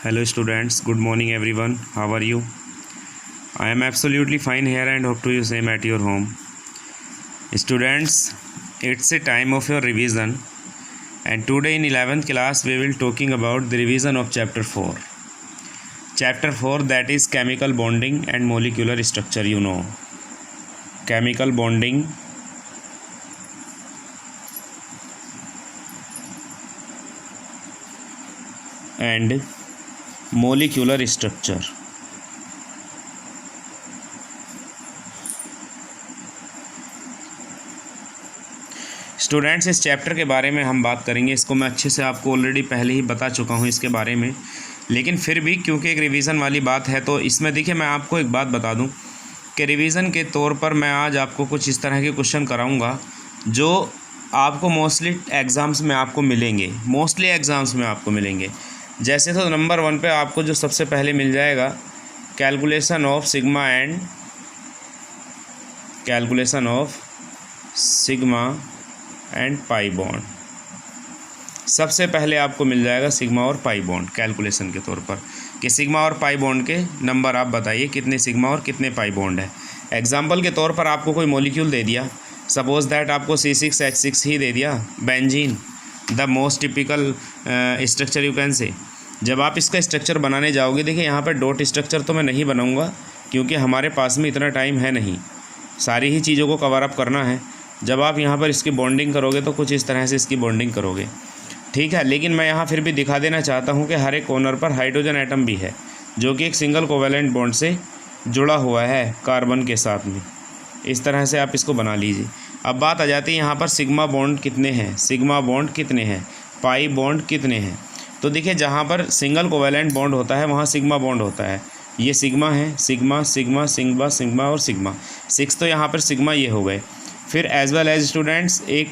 Hello students, good morning everyone. How are you? I am absolutely fine here and hope to you same at your home. Students, it's a time of your revision and today in 11th class we will talking about the revision of chapter 4. Chapter 4 that is chemical bonding and molecular structure, Chemical bonding and molecular structure. Students, इस chapter के बारे में हम बात करेंगे। इसको मैं अच्छे से आपको ऑलरेडी पहले ही बता चुका हूँ इसके बारे में, लेकिन फिर भी क्योंकि एक रिवीजन वाली बात है तो इसमें देखिए मैं आपको एक बात बता दूँ कि रिवीजन के तौर पर मैं आज आपको कुछ इस तरह के क्वेश्चन कराऊँगा जो आपको मोस्टली एग्ज़ाम्स में आपको मिलेंगे। जैसे तो नंबर 1 पे आपको जो सबसे पहले मिल जाएगा calculation of sigma and pi bond. सबसे पहले आपको मिल जाएगा सिग्मा और पाई बॉन्ड कैलकुलेशन के तौर पर कि सिग्मा और पाई बॉन्ड के नंबर आप बताइए कितने सिग्मा और कितने पाई बॉन्ड है। एग्जाम्पल के तौर पर आपको कोई मॉलिक्यूल दे दिया, सपोज दैट आपको C6H6 ही दे दिया, benzene, the most typical structure you can say. जब आप इसका स्ट्रक्चर बनाने जाओगे, देखिए यहाँ पर डॉट स्ट्रक्चर तो मैं नहीं बनाऊँगा क्योंकि हमारे पास में इतना टाइम है नहीं, सारी ही चीज़ों को कवर अप करना है। जब आप यहाँ पर इसकी बॉन्डिंग करोगे तो कुछ इस तरह से इसकी बॉन्डिंग करोगे, ठीक है। लेकिन मैं यहाँ फिर भी दिखा देना चाहता हूँ कि हर एक कॉर्नर पर हाइड्रोजन एटम भी है जो कि एक सिंगल कोवेलेंट बॉन्ड से जुड़ा हुआ है कार्बन के साथ में। इस तरह से आप इसको बना लीजिए। अब बात आ जाती है यहाँ पर सिग्मा बॉन्ड कितने हैं, पाई बॉन्ड कितने हैं। तो देखिए जहाँ पर सिंगल कोवेलेंट बॉन्ड होता है वहाँ सिग्मा बॉन्ड होता है। ये सिग्मा है, सिग्मा और सिग्मा 6, तो यहाँ पर सिग्मा ये हो गए। फिर एज वेल एज स्टूडेंट्स एक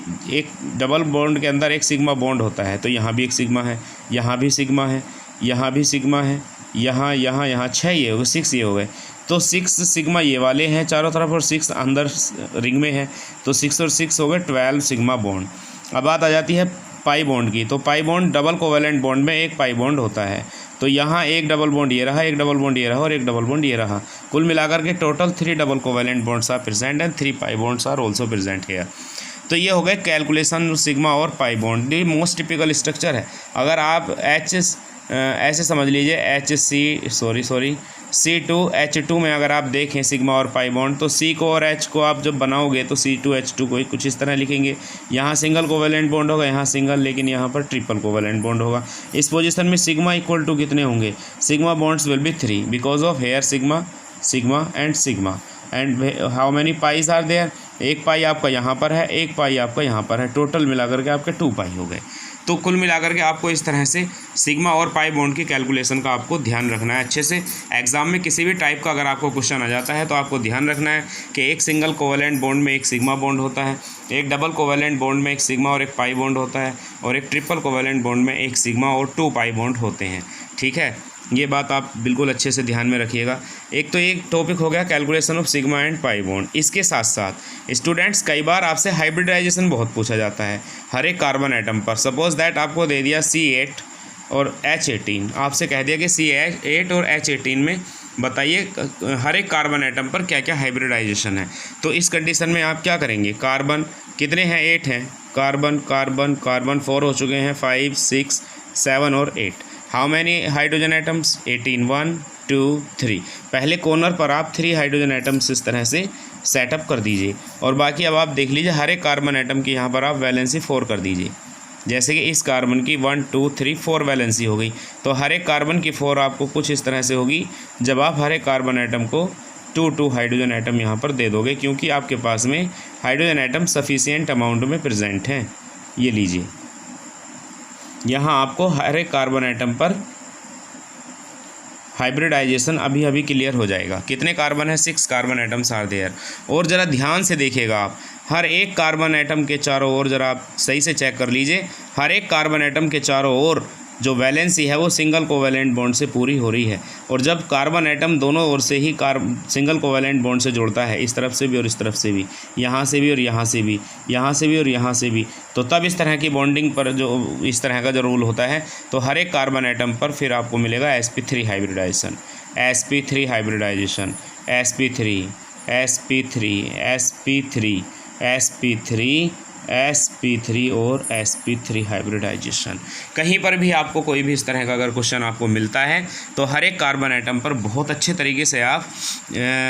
डबल बॉन्ड के अंदर एक सिग्मा बॉन्ड होता है, तो यहाँ भी एक सिग्मा है, यहाँ भी सिग्मा है, यहाँ भी सिग्मा है, यहाँ 6 ये हो गए, 6 ये हो गए। तो 6 सिग्मा ये वाले हैं चारों तरफ और 6 अंदर रिंग में है, तो 6 और 6 हो गए 12 सिग्मा बॉन्ड। अब बात आ जाती है पाई बॉन्ड की। तो pi bond double covalent bond में एक पाई बॉन्ड होता है, तो यहाँ एक डबल बॉन्ड ये रहा, एक डबल बॉन्ड ये रहा और एक डबल बॉन्ड ये रहा। कुल मिलाकर के total 3 double covalent bonds are present and 3 pi bonds are also present here. तो ये हो गए कैलकुलेशन सिग्मा और पाई बॉन्ड। ये मोस्ट टिपिकल स्ट्रक्चर है। अगर आप ऐसे समझ लीजिए C2H2 में अगर आप देखें सिग्मा और पाई बॉन्ड, तो C को और H को आप जब बनाओगे तो C2H2 को कुछ इस तरह लिखेंगे। यहाँ सिंगल कोवेलेंट बॉन्ड होगा, यहाँ सिंगल, लेकिन यहाँ पर ट्रिपल कोवेलेंट बॉन्ड होगा। इस पोजीशन में सिग्मा इक्वल टू कितने होंगे, sigma bonds will be 3 because of here sigma and how many pis are there. एक पाई आपका यहाँ पर है, एक पाई आपका यहाँ पर है, टोटल मिलाकर के आपके 2 पाई हो गए। तो कुल मिलाकर के आपको इस तरह से सिग्मा और पाई बॉन्ड की कैलकुलेशन का आपको ध्यान रखना है अच्छे से। एग्जाम में किसी भी टाइप का अगर आपको क्वेश्चन आ जाता है तो आपको ध्यान रखना है कि एक सिंगल कोवेलेंट बॉन्ड में एक सिग्मा बॉन्ड होता है, एक डबल कोवेलेंट बॉन्ड में एक सिग्मा और एक पाई बॉन्ड होता है, और एक ट्रिपल कोवेलेंट बॉन्ड में एक सिग्मा और 2 पाई बॉन्ड होते हैं, ठीक है। ये बात आप बिल्कुल अच्छे से ध्यान में रखिएगा। एक टॉपिक हो गया calculation of sigma and pi bond. इसके साथ साथ स्टूडेंट्स कई बार आपसे हाइब्रिडाइजेशन बहुत पूछा जाता है हर एक कार्बन एटम पर। सपोज दैट आपको दे दिया C8 और H18, आपसे कह दिया कि C8 और H18 में बताइए हर एक कार्बन एटम पर क्या क्या हाइब्रिडाइजेशन है। तो इस कंडीशन में आप क्या करेंगे, कार्बन कितने हैं, 8 हैं, कार्बन 4 हो चुके हैं, 5 6 7 और 8। How many hydrogen atoms, 18, 1 2 3। पहले कॉर्नर पर आप 3 हाइड्रोजन एटम्स इस तरह से सेटअप कर दीजिए, और बाकी अब आप देख लीजिए हर एक कार्बन एटम की यहाँ पर आप वैलेंसी 4 कर दीजिए। जैसे कि इस कार्बन की 1 2 3 4 वैलेंसी हो गई, तो हर एक कार्बन की 4 आपको कुछ इस तरह से होगी जब आप हर एक कार्बन एटम को 2 हाइड्रोजन एटम यहाँ पर दे दोगे, क्योंकि आपके पास में हाइड्रोजन एटम सफिशिएंट अमाउंट में प्रेजेंट हैं। ये लीजिए, यहाँ आपको हर एक कार्बन एटम पर हाइब्रिडाइजेशन अभी क्लियर हो जाएगा। कितने कार्बन है, 6 कार्बन एटम्स आर देयर। और ज़रा ध्यान से देखिएगा आप, हर एक कार्बन एटम के चारों ओर ज़रा आप सही से चेक कर लीजिए, हर एक कार्बन एटम के चारों ओर जो वैलेंसी है वो सिंगल कोवैलेंट बॉन्ड से पूरी हो रही है। और जब कार्बन एटम दोनों ओर से ही सिंगल कोवैलेंट बॉन्ड से जुड़ता है, इस तरफ से भी और इस तरफ से भी, यहाँ से भी और यहाँ से भी, यहाँ से भी और यहाँ से भी, तो तब इस तरह की बॉन्डिंग पर जो इस तरह का जो रूल होता है, तो हर एक कार्बन एटम पर फिर आपको मिलेगा sp3 hybridisation, sp3 hybridisation, sp3 sp3 sp3 sp3 sp3 और sp3 हाइब्रिडाइजेशन। कहीं पर भी आपको कोई भी इस तरह का अगर क्वेश्चन आपको मिलता है तो हर एक कार्बन एटम पर बहुत अच्छे तरीके से आप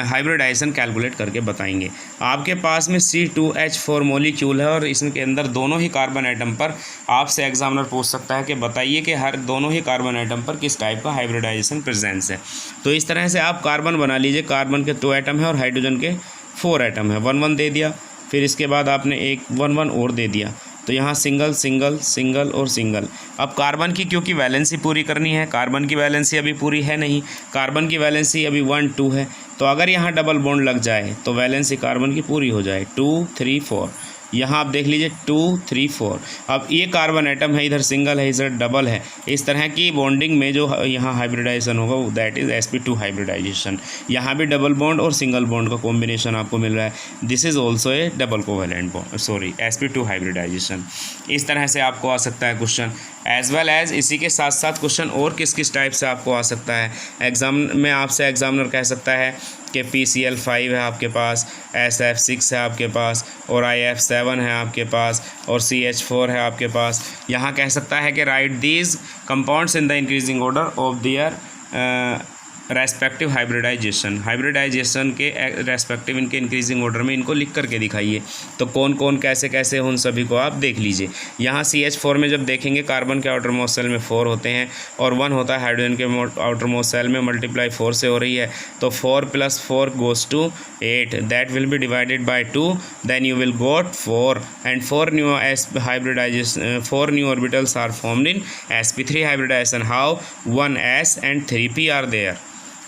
हाइब्रिडाइजेशन कैलकुलेट करके बताएंगे। आपके पास में C2H4 मॉलिक्यूल है और इसके अंदर दोनों ही कार्बन एटम पर आपसे एग्जामिनर पूछ सकता है कि बताइए कि हर दोनों ही कार्बन एटम पर किस टाइप का हाइब्रिडाइजेशन प्रेजेंस है। तो इस तरह से आप कार्बन बना लीजिए। कार्बन के 2 एटम है और हाइड्रोजन के 4 एटम है। 1 1 दे दिया, फिर इसके बाद आपने एक 1 1 और दे दिया, तो यहाँ सिंगल सिंगल सिंगल और सिंगल। अब कार्बन की क्योंकि वैलेंसी पूरी करनी है, कार्बन की वैलेंसी अभी पूरी है नहीं, कार्बन की वैलेंसी अभी 1 2 है, तो अगर यहाँ डबल बॉन्ड लग जाए तो वैलेंसी कार्बन की पूरी हो जाए 2 3 4। यहाँ आप देख लीजिए 2 3 4। अब ये कार्बन एटम है, इधर सिंगल है, इधर डबल है। इस तरह की बॉन्डिंग में जो यहाँ हाइब्रिडाइजेशन होगा दैट इज़ sp2 हाइब्रिडाइजेशन। यहाँ भी डबल बॉन्ड और सिंगल बॉन्ड का कॉम्बिनेशन आपको मिल रहा है। This is also a double covalent bond, sorry sp2 hybridization. इस तरह से आपको आ सकता है क्वेश्चन, एज वेल एज इसी के साथ साथ क्वेश्चन और किस किस टाइप से आपको आ सकता है। एग्जाम में आपसे एग्जामिनर कह सकता है कि PCl5 है आपके पास, SF6 है आपके पास, और IF7 है आपके पास, और CH4 है आपके पास। यहाँ कह सकता है कि right these compounds in the increasing order of their respective hybridization के रेस्पेक्टिव इनके इंक्रीजिंग ऑर्डर में इनको लिख करके दिखाइए। तो कौन कौन कैसे कैसे उन सभी को आप देख लीजिए। यहाँ CH4 में जब देखेंगे कार्बन के आउटर मोस्ट सेल में 4 होते हैं और 1 होता है हाइड्रोजन के आउटर मोस्ट सेल में, मल्टीप्लाई 4 से हो रही है, तो 4 + 4 goes to 8, that will be divided by 2, then you will got 4 and 4 new hybridization, 4 new orbitals are formed in sp3 hybridization. How 1s and 3p are there.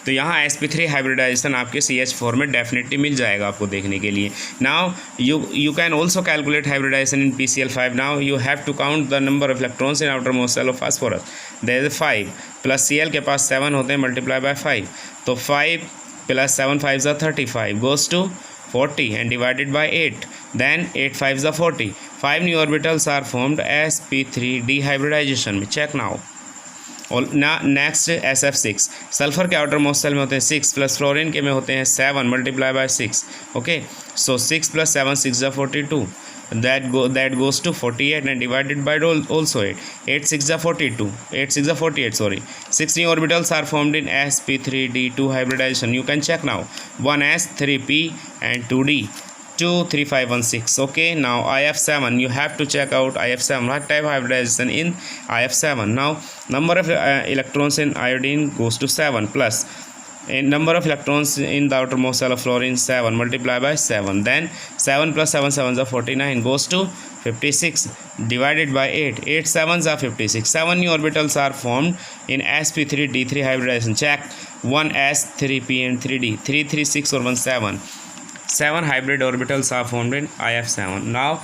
तो यहाँ sp3 hybridisation आपके CH4 में definitely मिल जाएगा आपको देखने के लिए। Now you can also calculate hybridization in PCl5। Now you have to count the number of electrons in outer most shell of phosphorus, there is 5 plus Cl के पास 7 होते हैं, मल्टीप्लाई बाय 5, तो 5 + 7 5 = 35 goes to 40 and divided by 8, then 8 5 = 40। 5 new orbitals are formed sp3 dehybridization में। Check now. और next SF6, sulphur के outer most shell में होते हैं 6 प्लस फ्लोरीन के में होते हैं 7, multiply by 6। Okay, so 6 + 7 6 = 42, that goes to 48 and divided by also 8, 8 6 = 42, 8 6 = 48, sorry। 6 new orbitals are formed in sp3d2 hybridization। You can check now, 1s 3p and 2d, 2 3 5 1 6। Okay, now IF7, you have to check out IF7, what type of hybridization in IF7। Now number of electrons in iodine goes to 7 plus number of electrons in the outermost cell of fluorine 7, multiply by 7, then 7 + 7 7 = 49 goes to 56 divided by 8, 8 7s are 56। 7 new orbitals are formed in sp3 d3 hybridization। Check 1s 3p and 3d, 3 3 6 और 1 7, 7 hybrid orbitals are formed in IF7। Now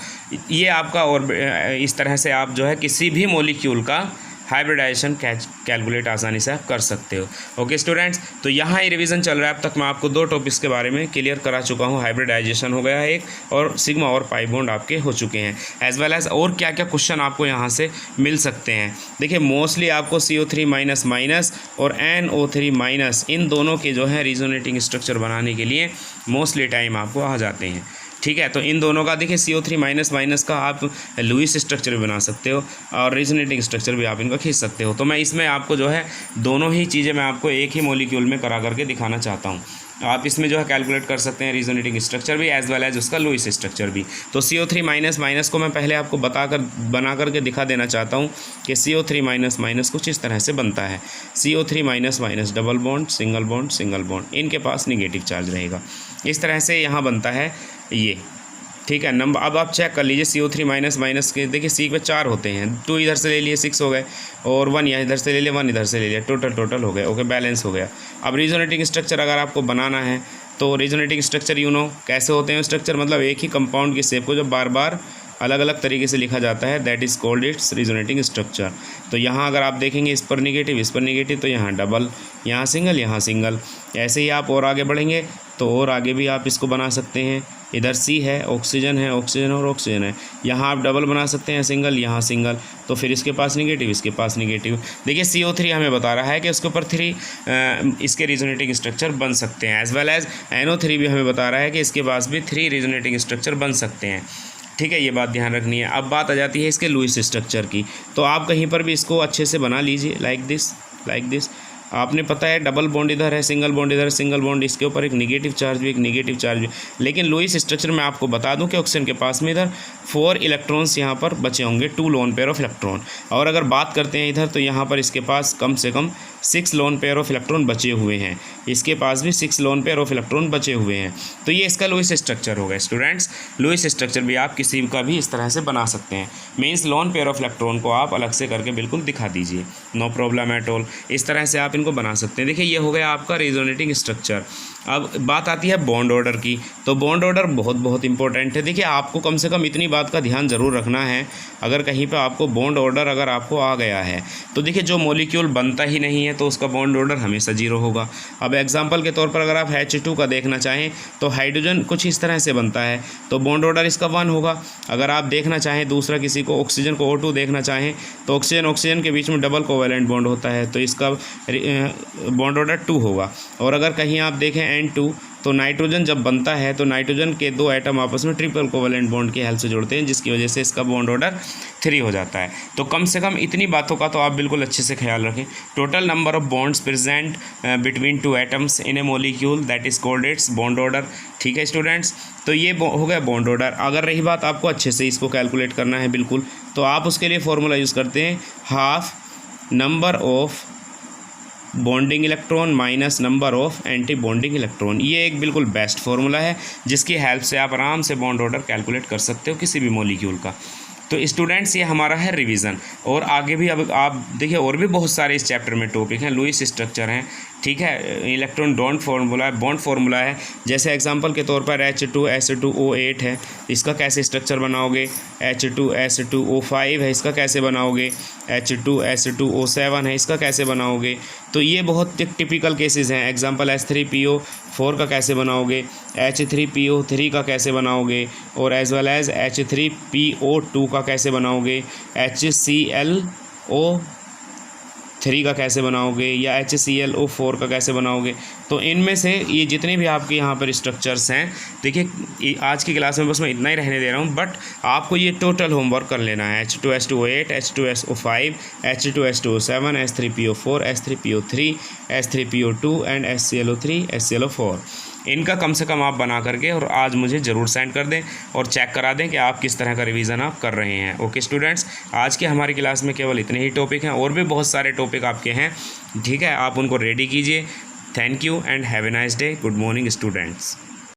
ये आपका और इस तरह से आप जो है किसी भी मॉलिक्यूल का हाइब्रिडाइजेशन कैलकुलेट आसानी से आप कर सकते हो। ओके स्टूडेंट्स, तो यहाँ ही रिवीजन चल रहा है। अब तक मैं आपको 2 टॉपिक्स के बारे में क्लियर करा चुका हूँ। हाइब्रिडाइजेशन हो गया है एक, और सिग्मा और पाई बॉन्ड आपके हो चुके हैं, एज वेल एज और क्या क्या क्वेश्चन आपको यहाँ से मिल सकते हैं। देखिए मोस्टली आपको CO3- और NO3- इन दोनों के जो है रिजोनेटिंग स्ट्रक्चर बनाने के लिए मोस्टली टाइम आपको आ जाते हैं। ठीक है, तो इन दोनों का देखिए CO3- का आप लुईस स्ट्रक्चर भी बना सकते हो और रिजोनेटिंग स्ट्रक्चर भी आप इनका खींच सकते हो। तो मैं इसमें आपको जो है दोनों ही चीज़ें मैं आपको एक ही मॉलिक्यूल में करा करके दिखाना चाहता हूँ। आप इसमें जो है कैलकुलेट कर सकते हैं रिजोनेटिंग स्ट्रक्चर भी एज वेल एज उसका लुईस स्ट्रक्चर भी। तो CO3- को मैं पहले आपको बना करके दिखा देना चाहता हूँ कि CO3- कुछ इस तरह से बनता है। CO3- double bond single bond single bond, इनके पास निगेटिव चार्ज रहेगा। इस तरह से यहाँ बनता है ये। ठीक है, नंबर अब आप चेक कर लीजिए CO3- के देखिए C पे 4 होते हैं, 2 इधर से ले लिए 6 हो गए, और 1 यहाँ इधर से ले लिया 1 इधर से ले लिया, टोटल हो गया। ओके, बैलेंस हो गया। अब रिजोनेटिंग स्ट्रक्चर अगर आपको बनाना है तो रिजोनेटिंग स्ट्रक्चर कैसे होते हैं स्ट्रक्चर, मतलब एक ही कंपाउंड की शेप को जब बार बार अलग अलग तरीके से लिखा जाता है, that is called its resonating structure. तो यहाँ अगर आप देखेंगे इस पर निगेटिव, तो यहाँ डबल, यहाँ सिंगल। ऐसे ही आप और आगे बढ़ेंगे तो और आगे भी आप इसको बना सकते हैं। इधर सी है, ऑक्सीजन और ऑक्सीजन है, यहाँ आप डबल बना सकते हैं, सिंगल, यहाँ सिंगल, तो फिर इसके पास निगेटिव। देखिए CO3 हमें बता रहा है कि उसके ऊपर 3 इसके रिजोनेटिंग स्ट्रक्चर बन सकते हैं, एज वेल एज NO3 भी हमें बता रहा है कि इसके पास भी 3 रिजोनेटिंग स्ट्रक्चर बन सकते हैं। ठीक है, ये बात ध्यान रखनी है। अब बात आ जाती है इसके लुईस स्ट्रक्चर की, तो आप कहीं पर भी इसको अच्छे से बना लीजिए, लाइक दिस। आपने पता है डबल बॉन्ड इधर है, सिंगल बॉन्ड, इसके ऊपर एक नेगेटिव चार्ज भी, लेकिन लुईस स्ट्रक्चर में आपको बता दूं कि ऑक्सीजन के पास में इधर 4 इलेक्ट्रॉन्स यहाँ पर बचे होंगे, 2 लोन पेयर ऑफ इलेक्ट्रॉन। और अगर बात करते हैं इधर, तो यहाँ पर इसके पास कम से कम 6 लोन पेयर ऑफ इलेक्ट्रॉन बचे हुए हैं, इसके पास भी 6 लोन पेयर ऑफ इलेक्ट्रॉन बचे हुए हैं। तो ये इसका लुईस स्ट्रक्चर होगा स्टूडेंट्स। लुईस स्ट्रक्चर भी आप किसी का भी इस तरह से बना सकते हैं, means lone pair of electron को आप अलग से करके बिल्कुल दिखा दीजिए, नो प्रॉब्लम एट ऑल। इस तरह से आप इनको बना सकते हैं। देखिए, ये हो गया आपका रिजोनेटिंग स्ट्रक्चर। अब बात आती है बॉन्ड ऑर्डर की, तो बॉन्ड ऑर्डर बहुत इंपॉर्टेंट है। देखिए, आपको कम से कम इतनी बात का ध्यान ज़रूर रखना है, अगर कहीं पे आपको बॉन्ड ऑर्डर अगर आपको आ गया है, तो देखिए जो मॉलिक्यूल बनता ही नहीं है तो उसका बॉन्ड ऑर्डर हमेशा 0 होगा। अब एग्जांपल के तौर पर अगर आप H2 का देखना चाहें तो हाइड्रोजन कुछ इस तरह से बनता है, तो बॉन्ड ऑर्डर इसका 1 होगा। अगर आप देखना चाहें दूसरा किसी को, ऑक्सीजन को O2 देखना चाहें, तो ऑक्सीजन के बीच में डबल कोवेलेंट बॉन्ड होता है, तो इसका बॉन्ड ऑर्डर 2 होगा। और अगर कहीं आप देखें N2, तो नाइट्रोजन जब बनता है तो नाइट्रोजन के 2 एटम आपस में ट्रिपल कोवेलेंट बॉन्ड की हेल्प से जुड़ते हैं, जिसकी वजह से इसका बॉन्ड ऑर्डर 3 हो जाता है। तो कम से कम इतनी बातों का तो आप बिल्कुल अच्छे से ख्याल रखें। Total number of bonds present between 2 atoms in A molecule, that is called its bond order. ठीक है स्टूडेंट्स, तो ये हो गया बॉन्ड ऑर्डर। अगर रही बात आपको अच्छे से इसको कैलकुलेट करना है बिल्कुल, तो आप उसके लिए फॉर्मूला यूज़ करते हैं, half number of bonding electron minus number of anti bonding electron. ये एक बिल्कुल बेस्ट फार्मूला है, जिसकी हेल्प से आप आराम से बॉन्ड ऑर्डर कैलकुलेट कर सकते हो किसी भी मॉलिक्यूल का। तो स्टूडेंट्स, ये हमारा है रिवीजन, और आगे भी अब आप देखिए और भी बहुत सारे इस चैप्टर में टॉपिक हैं, लुईस स्ट्रक्चर हैं, ठीक है, इलेक्ट्रॉन डोंट फार्मूला है, बॉन्ड फार्मूला है। जैसे एग्जांपल के तौर पर H2SO8 है, इसका कैसे स्ट्रक्चर बनाओगे, H2S2O5 है, इसका कैसे बनाओगे, H2S2O7 है, इसका कैसे बनाओगे। तो ये बहुत टिपिकल केसेस हैं। एग्जांपल H3PO4 का कैसे बनाओगे, H3PO3 का कैसे बनाओगे, और एज वेल एज H3PO2 का कैसे बनाओगे, HClO3 का कैसे बनाओगे, या HClO4 का कैसे बनाओगे। तो इनमें से ये जितने भी आपके यहाँ पर स्ट्रक्चर्स हैं, देखिए आज की क्लास में बस मैं इतना ही रहने दे रहा हूँ, बट आपको ये टोटल होमवर्क कर लेना है। H2S2O8, H2SO5, H2S2O7, H3PO4, H3PO3, H3PO2 and HClO3, HClO4। इनका कम से कम आप बना करके और आज मुझे ज़रूर सेंड कर दें और चेक करा दें कि आप किस तरह का रिवीजन आप कर रहे हैं। ओके स्टूडेंट्स, आज की हमारी क्लास में केवल इतने ही टॉपिक हैं, और भी बहुत सारे टॉपिक आपके हैं, ठीक है, आप उनको रेडी कीजिए। Thank you and have a nice day. Good morning students.